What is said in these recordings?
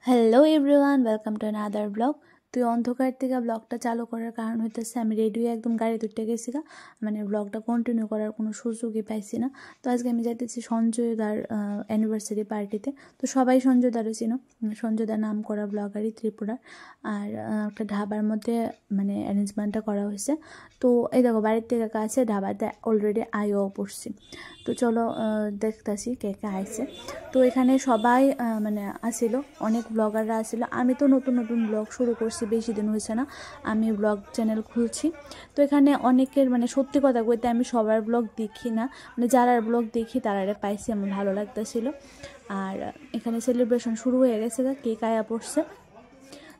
Hello everyone, welcome to another blog. তুই অন্ধকার থেকে ব্লগটা চালু করার কারণ হইতেছে আমি রেডি হয়ে একদম গাড়ি তুলতে গেছি, মানে ব্লগটা কন্টিনিউ করার কোনো সুযোগই পাইছি না। তো আজকে আমি যাইতেছি সঞ্জয়দার অ্যানিভার্সারি পার্টিতে। তো সবাই সঞ্জয়দারও চিনো, সঞ্জয়দার নাম করা ব্লগারই ত্রিপুরার। আর একটা ঢাবার মধ্যে মানে অ্যারেঞ্জমেন্টটা করা হয়েছে। তো এই দেখো বাড়ির থেকে কাছে ঢাবাতে অলরেডি আইও পড়ছি। তো চলো দেখতেছি কে কে আইছে। তো এখানে সবাই মানে আসিল, অনেক ব্লগাররা আসিল। আমি তো নতুন নতুন ব্লগ শুরু করছি, বেশি দিন হয়েছে না আমি ব্লগ চ্যানেল খুলছি। তো এখানে অনেকের মানে সত্যি কথা কইতে আমি সবার ব্লগ দেখি না, মানে যারা ব্লগ দেখি তারারে পাইছি, আমার ভালো লাগতেছিল। আর এখানে সেলিব্রেশন শুরু হয়ে গেছে, কেক আয়া পড়ছে।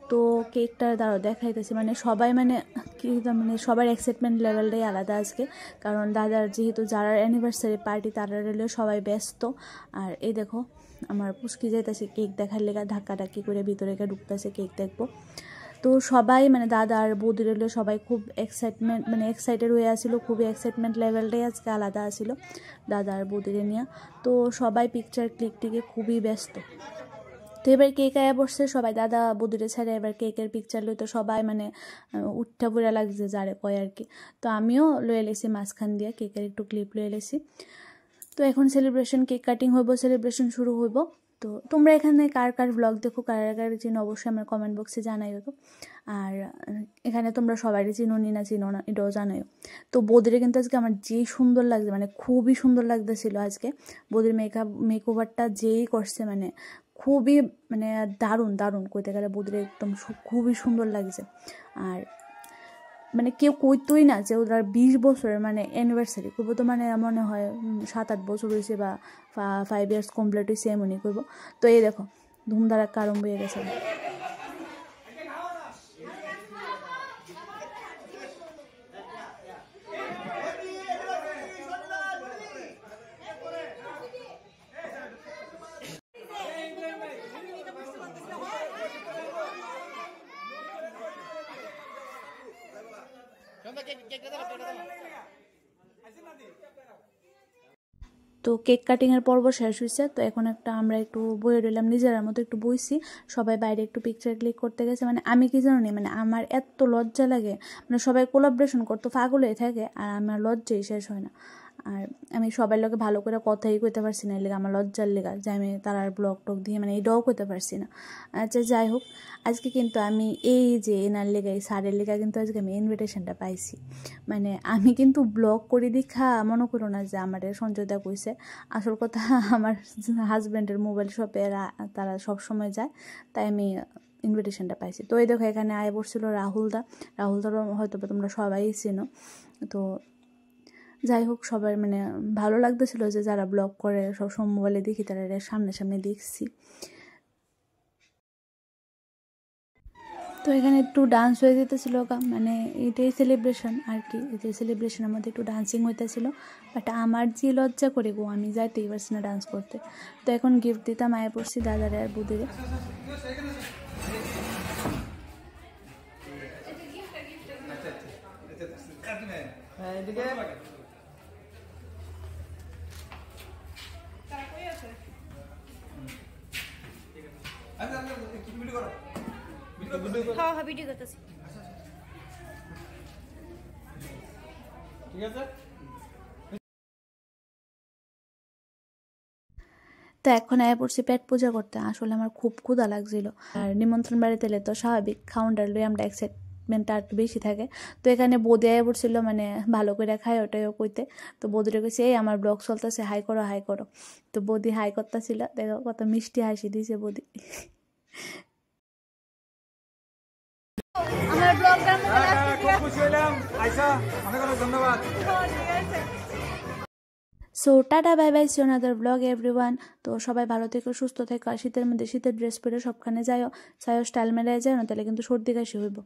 তো কেকটা দাঁড়াও দেখাইতেছি, মানে সবাই মানে কি মানে সবার এক্সাইটমেন্ট লেভেলটাই আলাদা আজকে, কারণ দাদার যেহেতু যারা অ্যানিভার্সারি পার্টি তারা রেলে সবাই ব্যস্ত। আর এই দেখো আমার পুচকি যাইতেছে কেক দেখার লেগা ধাক্কাধাক্কি করে ভিতরে ঢুকতেছে কেক দেখবো। তো সবাই মানে দাদা আর বৌদি রেলে সবাই খুব এক্সাইটমেন্ট মানে এক্সাইটেড হয়ে আসছিলো, খুবই এক্সাইটমেন্ট লেভেলটাই আজকে আলাদা আসিল দাদা আর বৌদিরে নিয়ে। তো সবাই পিকচার ক্লিক টিকে খুবই ব্যস্ত। তো এবার কেক আয়া বসছে, সবাই দাদা বৌদিরে ছেড়ে এবার কেকের পিকচার লই। তো সবাই মানে উঠা পুরা লাগছে যারে কয় আর কি। তো আমিও লয়ে লেছি মাঝখান দিয়ে কেকের একটু ক্লিপ লয়ে লেছি। তো এখন সেলিব্রেশন, কেক কাটিং হইব, সেলিব্রেশন শুরু হইব। তো তোমরা এখানে কার কার ব্লগ দেখো, কার কার চিনো অবশ্যই আমার কমেন্ট বক্সে জানাইও। তো আর এখানে তোমরা সবারই চিনো নি না চিনো না এটাও জানাইও। তো বৌদিরে কিন্তু আজকে আমার যেই সুন্দর লাগছে, মানে খুবই সুন্দর লাগতেছিল আজকে। বৌদির মেকওভারটা যেই করছে মানে খুবই মানে দারুণ দারুণ কইতে গেলে বৌদির একদম খুবই সুন্দর লাগছে। আর মানে কেউ কইতই না যে ওরা 20 বছরের মানে অ্যানিভার্সারি করবো, তো মানে মনে হয় 7-8 বছর হয়েছে বা 5 ইয়ার্স কমপ্লিট হয়েছে এমনই করবো। তো এই দেখো ধুমধারাক্কা আরম্ভ হয়ে গেছে। তো কেক কাটিংয়ের পর্ব শেষ হয়েছে। তো এখন আমরা একটু বইয়ে রইলাম, নিজের মতো একটু বইছি। সবাই বাইরে একটু পিকচার ক্লিক করতে গেছে। মানে আমি কি জানো নি, মানে আমার এত লজ্জা লাগে, মানে সবাই কোলাবরেশন করতে পাগল হয়ে থাকে আর আমার লজ্জাই শেষ হয় না। আর আমি সবার লোকে ভালো করে কথাই কইতে পারছি না, লেগে আমার লজ্জার লেগা যে আমি তারার ব্লগ টক দিয়ে মানে এটাও করতে পারছি না। আচ্ছা যাই হোক, আজকে কিন্তু আমি এই যে এনার লেগা এই স্যারের লেগা কিন্তু আজকে আমি ইনভিটেশনটা পাইছি। মানে আমি কিন্তু ব্লগ করে দেখা মনে করো না যে আমার সঞ্জয়দা কইছে, আসল কথা আমার হাজব্যান্ডের মোবাইল শপে তারা সবসময় যায়, তাই আমি ইনভিটেশনটা পাইছি। তো এই দেখো এখানে আয় পড়ছিল রাহুলদারও হয়তো তোমরা সবাই চিনো। তো যাই হোক সবার মানে ভালো লাগতেছিল যে যারা ব্লগ করে সবসময় মোবাইলে দেখি তারা সামনে সামনে দেখছি। তো এখানে একটু ডান্স হয়ে যেতেছিল, মানে এটাই সেলিব্রেশন আর কি, এটাই সেলিব্রেশনের মধ্যে একটু ডান্সিং হইতেছিল। বাট আমার যে লজ্জা করে গো, আমি যাইতেই পারছি না ডান্স করতে। তো এখন গিফট দিতাম আয়া পড়ছি দাদারে আর বুদিরে। হ্যাঁ ভিডিও করতেছি, ঠিক আছে। তো এখন আয়া পড়ছি পেট পূজা করতে। আসলে আমার খুব ক্ষুধা লাগছিল, আর নিমন্ত্রণ বাড়িতে এলে তো স্বাভাবিক খাউন্ডার লই আমরা এক্সাইটমেন্টটা একটু বেশি থাকে। তো এখানে বৌদি আয়া পড়ছিল মানে ভালো করে খায় ওটাইও কইতে। তো বৌদিরে কইছে এই আমার ব্লগ চলতেছে, হাই করো হাই করো। তো বৌদি হাই করতেছিল, দেখো কত মিষ্টি হাসি দিয়েছে বৌদি। আমার ব্লগটার মধ্যে খুব খুশি হলাম আয়শা, অনেক অনেক ধন্যবাদ। So tata bye bye, see another blog everyone. তো সবাই ভালো থেকো, সুস্থ থেকো, আর শীতের মধ্যে শীতের ড্রেস পরে সবখানে যাও স্টাইল মেলায় যায় না, তাহলে কিন্তু সর্দি কাশি হইব।